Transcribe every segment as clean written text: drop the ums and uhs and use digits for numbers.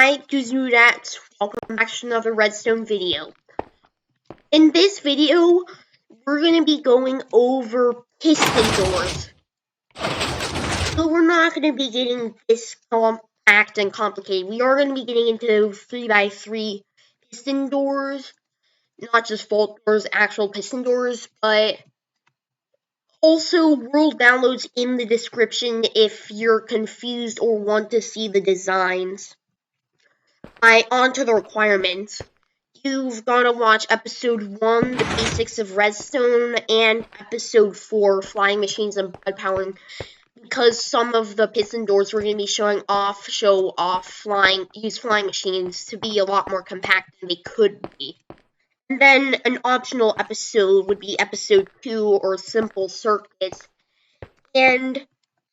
Hi, Guznudat. Welcome back to another Redstone video. In this video, we're going to be going over piston doors. So we're not going to be getting this compact and complicated. We are going to be getting into 3x3 piston doors. Not just vault doors, actual piston doors, but also world downloads in the description if you're confused or want to see the designs. On to the requirements. You've got to watch episode 1, The Basics of Redstone, and episode 4, Flying Machines and Blood Powering, because some of the piston doors we're going to be show off flying machines to be a lot more compact than they could be. And then an optional episode would be episode 2, or Simple Circuits, and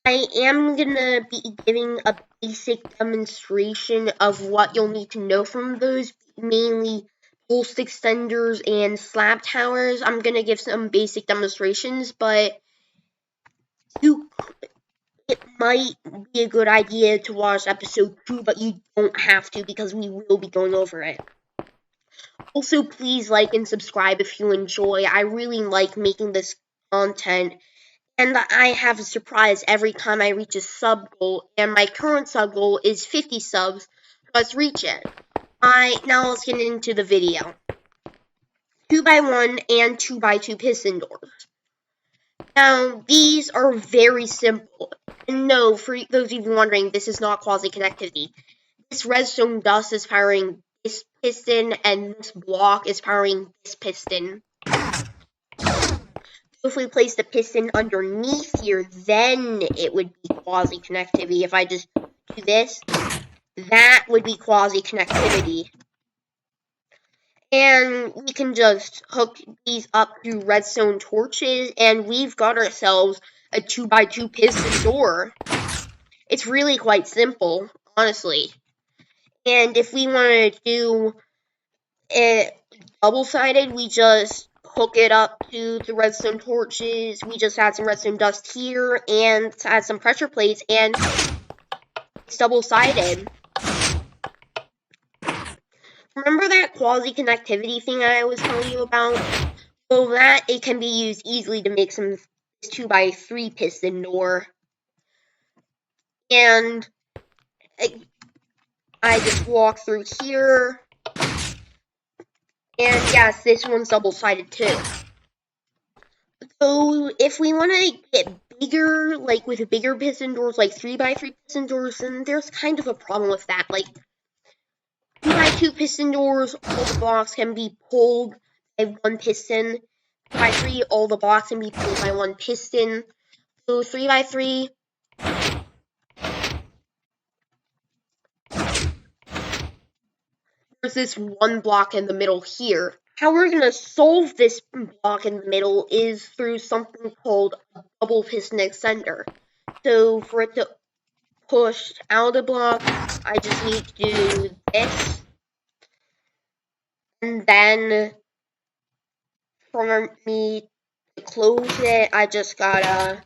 I am going to be giving a basic demonstration of what you'll need to know from those, mainly pulse extenders and slab towers. I'm going to give some basic demonstrations, but it might be a good idea to watch episode 2, but you don't have to because we will be going over it. Also, please like and subscribe if you enjoy. I really like making this content. And I have a surprise every time I reach a sub goal, and my current sub goal is 50 subs. Let's reach it. Now let's get into the video. 2x1 and 2x2 piston doors. Now, these are very simple. And no, for those of you wondering, this is not quasi-connectivity. This redstone dust is powering this piston, and this block is powering this piston. If we place the piston underneath here, then it would be quasi-connectivity. If I just do this, that would be quasi-connectivity. And we can just hook these up through redstone torches, and we've got ourselves a 2x2 piston door. It's really quite simple, honestly. And if we want to do it double-sided, we just hook it up to the redstone torches. We just add some redstone dust here and add some pressure plates, and it's double-sided. Remember that quasi-connectivity thing I was telling you about? Well, it can be used easily to make some 2x3 piston door. And I just walk through here. And yes, this one's double-sided too. So if we want to get bigger, like with bigger piston doors, like 3x3 piston doors, then there's kind of a problem with that. Like 2x2 piston doors, all the blocks can be pulled by one piston. 2x3, all the blocks can be pulled by one piston. So 3x3, there's this one block in the middle here. How we're going to solve this block in the middle is through something called a double piston extender. So for it to push out of the block, I just need to do this. And then for me to close it, I just gotta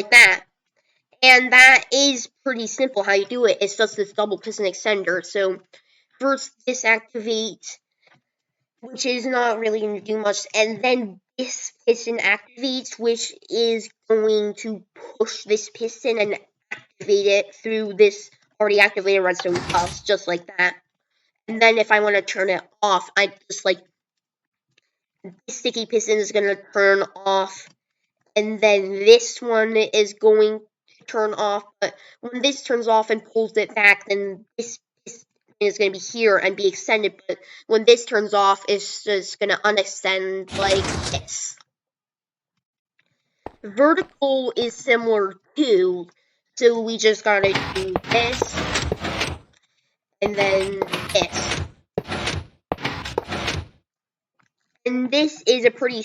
like that. And that is pretty simple how you do it. It's just this double piston extender. So first this activates, which is not really going to do much, and then this piston activates, which is going to push this piston and activate it through this already activated redstone dust, just like that. And then if I want to turn it off, I just like this sticky piston is going to turn off, and then this one is going to turn off. But when this turns off and pulls it back, then this piston is going to be here and be extended. But when this turns off, it's just going to unextend like this. Vertical is similar too, so we just gotta do this, and then this. And this is a pretty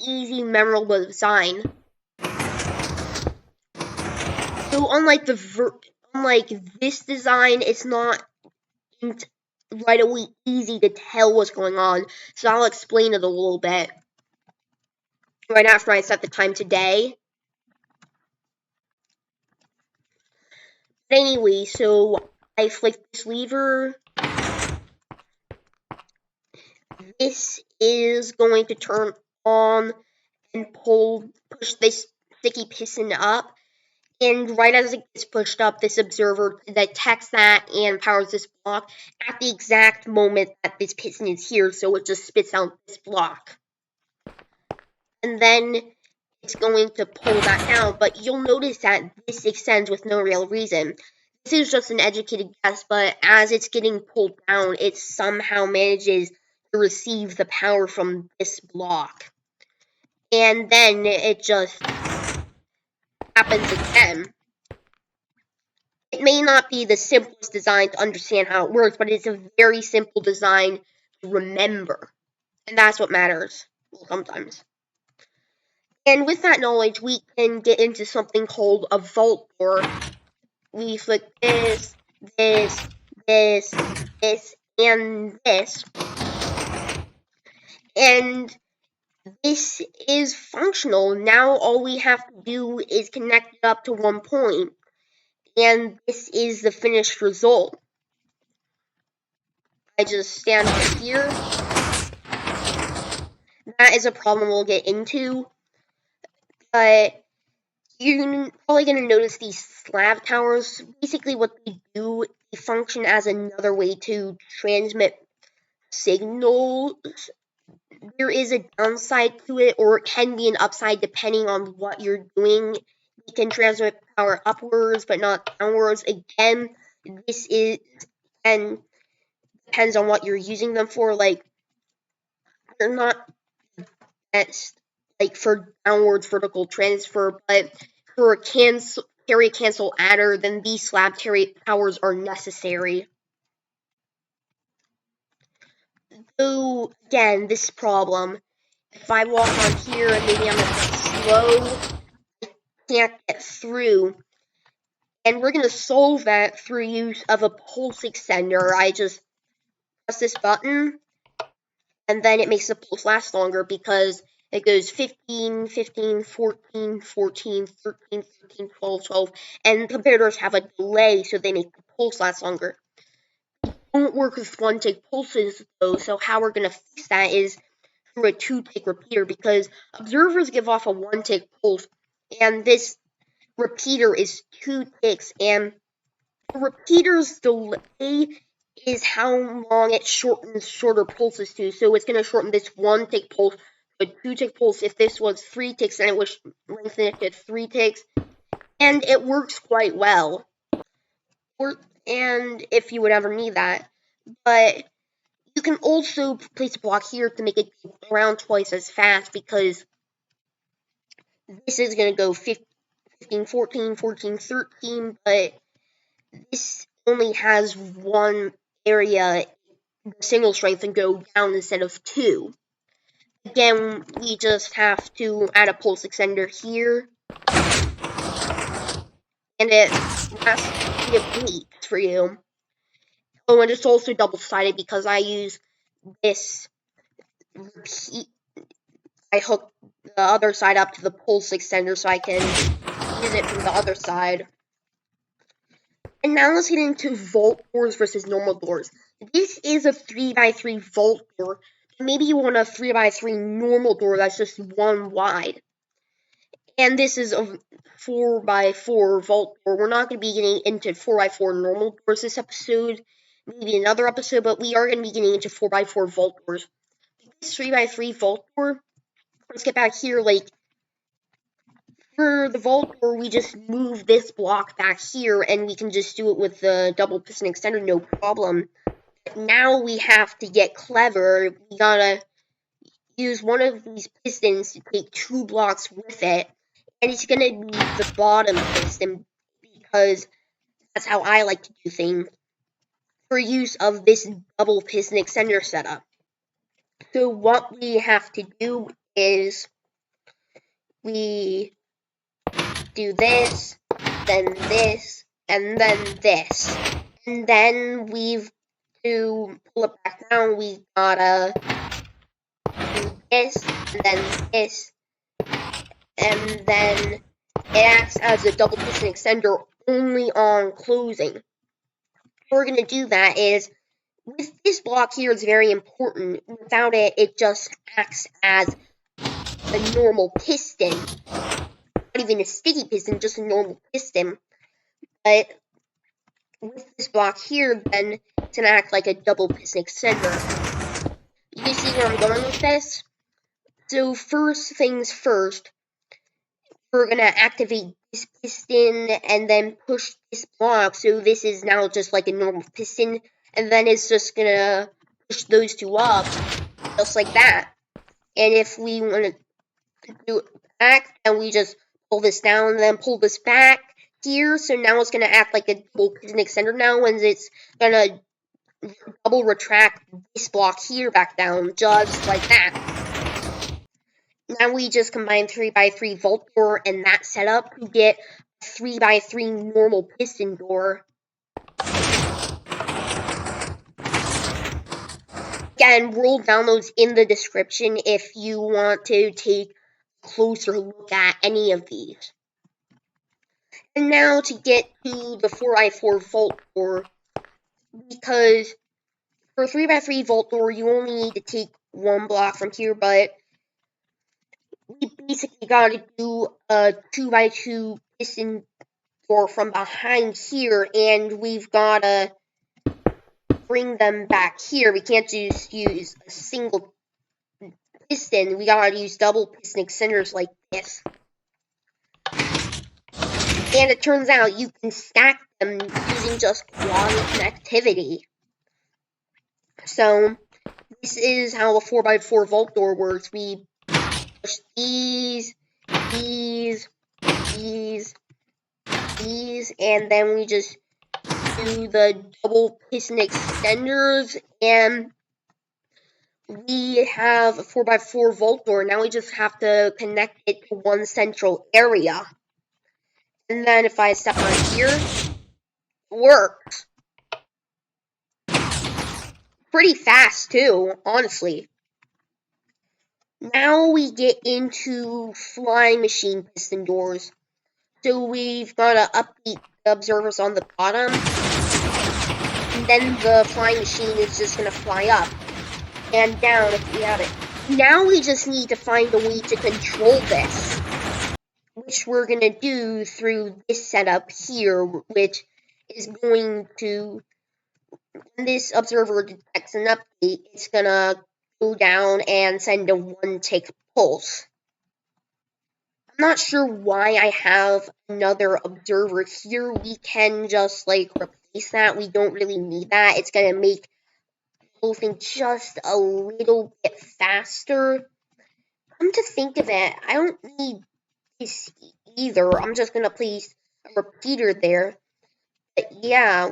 easy, memorable design. So unlike this design, it's not right away easy to tell what's going on. So I'll explain it a little bit right after I set the time today. Anyway, so I flick this lever. This is going to turn on and push this sticky piston up. And right as it gets pushed up, this observer detects that and powers this block at the exact moment that this piston is here, so it just spits out this block. And then it's going to pull that down, but you'll notice that this extends with no real reason. This is just an educated guess, but as it's getting pulled down, it somehow manages to receive the power from this block. And then it just happens again. It may not be the simplest design to understand how it works, but it's a very simple design to remember. And that's what matters, well, sometimes. And with that knowledge, we can get into something called a vault door. We flick this, this, this, this, and this. And this is functional. Now all we have to do is connect it up to one point. And this is the finished result. I just stand right here. That is a problem we'll get into. But you're probably going to notice these slab towers. Basically what they do, they function as another way to transmit signals. There is a downside to it, or it can be an upside depending on what you're doing. You can transmit power upwards, but not downwards. Again, this is, and depends on what you're using them for. Like, they're not best, like, for downwards vertical transfer, but for a carry cancel adder, then these slab carry powers are necessary. So, again, this problem, if I walk on here and maybe I'm a bit slow, I can't get through. And we're going to solve that through use of a pulse extender. I just press this button, and then it makes the pulse last longer because it goes 15, 15, 14, 14, 13, 13, 12, 12, and competitors have a delay, so they make the pulse last longer. It won't work with one-tick pulses, though, so how we're going to fix that is through a two-tick repeater, because observers give off a one-tick pulse, and this repeater is 2 ticks, and the repeater's delay is how long it shortens shorter pulses to. So it's going to shorten this 1-tick pulse to a 2-tick pulse. If this was 3 ticks, then it would lengthen it to 3 ticks. And it works quite well. And if you would ever need that. But you can also place a block here to make it go around twice as fast, because this is going to go 15, 14, 14, 13, but this only has one area, the single strength, and go down instead of 2. Again, we just have to add a pulse extender here, and it lasts a week for you. Oh, and it's also double-sided because I use this repeat. I hook the other side up to the pulse extender so I can use it from the other side. And now let's get into vault doors versus normal doors. This is a 3x3 vault door. Maybe you want a 3x3 normal door that's just 1 wide. And this is a 4x4 vault door. We're not going to be getting into 4x4 normal doors this episode. Maybe another episode, but we are going to be getting into 4x4 vault doors. This 3x3 vault door, let's get back here, like, for the vault door, we just move this block back here, and we can just do it with the double piston extender, no problem. But now we have to get clever. We gotta use one of these pistons to take 2 blocks with it, and it's gonna be the bottom piston, because that's how I like to do things, for use of this double piston extender setup. So what we have to do is we do this, then this, and then this. And then to pull it back down, we gotta do this, and then this, and then it acts as a double piston extender only on closing. What we're going to do that is, with this block here, it's very important. Without it, it just acts as a normal piston. Not even a sticky piston, just a normal piston. But with this block here, then it's going to act like a double piston extender. You see where I'm going with this? So first things first, we're going to activate this piston and then push this block. So this is now just like a normal piston. And then it's just going to push those two up, just like that. And if we want to do it back, then we just pull this down and then pull this back here. So now it's going to act like a double piston extender now, and it's going to double retract this block here back down, just like that. Now we just combine 3x3 vault door and that setup to get a 3x3 normal piston door. Again, we'll down those in the description if you want to take a closer look at any of these. And now to get to the 4x4 vault door, because for a 3x3 vault door, you only need to take one block from here, but we basically gotta do a 2x2 piston door from behind here, and we've gotta bring them back here. We can't just use a single piston, we gotta use double piston extenders like this. And it turns out you can stack them using just quad connectivity. So this is how a 4x4 vault door works. We push these, and then we just do the double piston extenders, and we have a 4x4 vault door. Now we just have to connect it to one central area. And then if I step on here, it works. Pretty fast too, honestly. Now we get into flying machine piston doors. So we've got to update the observers on the bottom, and then the flying machine is just going to fly up and down if we have it. Now we just need to find a way to control this, which we're going to do through this setup here, which is going to, when this observer detects an update, it's going to go down and send a 1-tick pulse. I'm not sure why I have another observer here. We can just replace that. We don't really need that. It's going to make the whole thing just a little bit faster. Come to think of it, I don't need this either. I'm just going to place a repeater there. But yeah,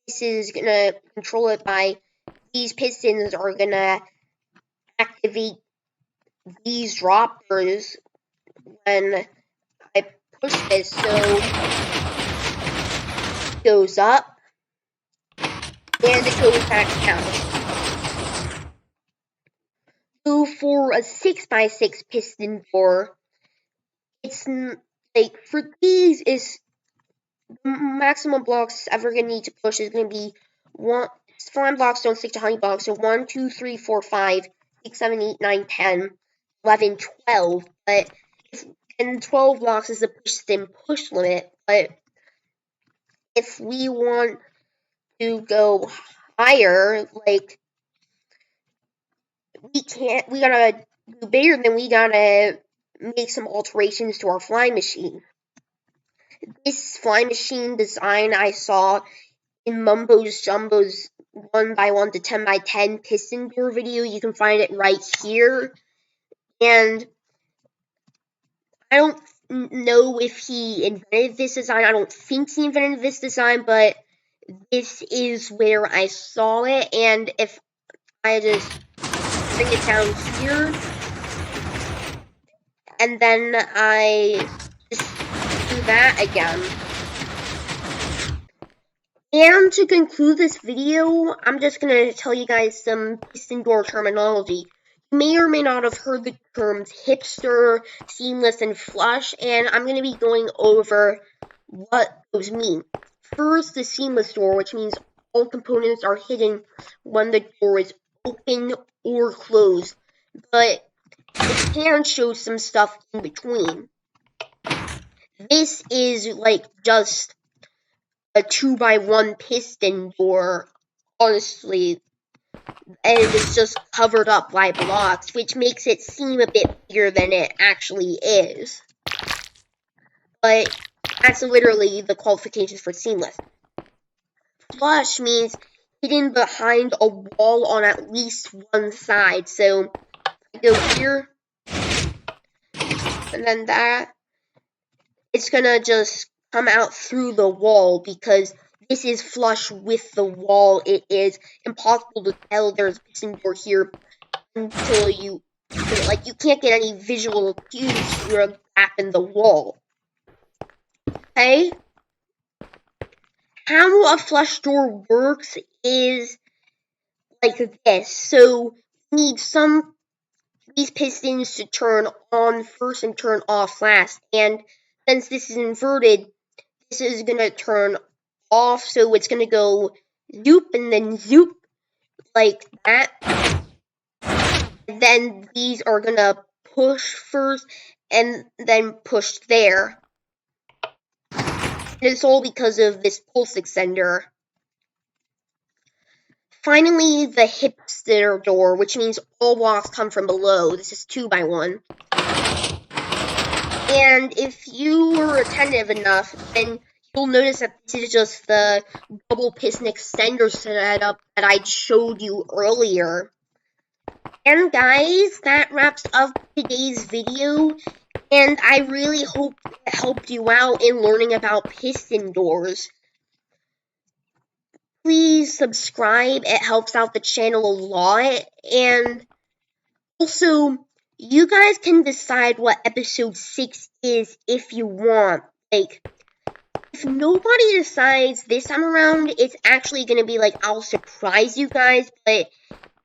this is going to control it by these pistons are going to activate these droppers when I push this, so it goes up and it goes back down. So for a 6x6 piston door, it's for these is the maximum blocks ever gonna need to push is gonna be slime blocks don't stick to honey blocks, so 1, 2, 3, 4, 5, 6, 7, 8, 9, 10, 11, 12, and 12 blocks is the piston push limit, but if we want to go higher, we gotta do bigger, then we gotta make some alterations to our flying machine. This flying machine design I saw in Mumbo's Jumbo's 1x1 to 10x10 piston door video. You can find it right here. And I don't know if he invented this design. I don't think he invented this design, but this is where I saw it. And if I just bring it down here, and then I just do that again. And to conclude this video, I'm just going to tell you guys some piston door terminology. You may or may not have heard the terms hipster, seamless, and flush, and I'm going to be going over what those mean. First, the seamless door, which means all components are hidden when the door is open or closed, but it can show some stuff in between. This is like just a 2x1 piston door, honestly, and it's just covered up by blocks, which makes it seem a bit bigger than it actually is. But that's literally the qualifications for seamless. Flush means hidden behind a wall on at least one side. So I go here, and then that, it's gonna just come out through the wall because this is flush with the wall. It is impossible to tell there's a piston door here until you can't get any visual cues through a gap in the wall. Okay? How a flush door works is like this. So you need these pistons to turn on first and turn off last. And since this is inverted, this is gonna turn off, so it's gonna go zoop and then zoop like that. And then these are gonna push first and then push there. And it's all because of this pulse extender. Finally, the hipster door, which means all blocks come from below. This is 2x1. And if you were attentive enough, then you'll notice that this is just the double piston extender setup that I showed you earlier. And guys, that wraps up today's video, and I really hope it helped you out in learning about piston doors. Please subscribe, it helps out the channel a lot, and also, you guys can decide what episode 6 is if you want. Like, if nobody decides this time around, it's actually going to be like, I'll surprise you guys, but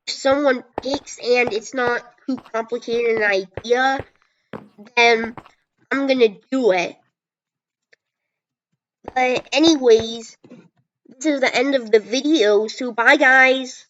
if someone picks and it's not too complicated an idea, then I'm going to do it. But anyways, this is the end of the video, so bye guys!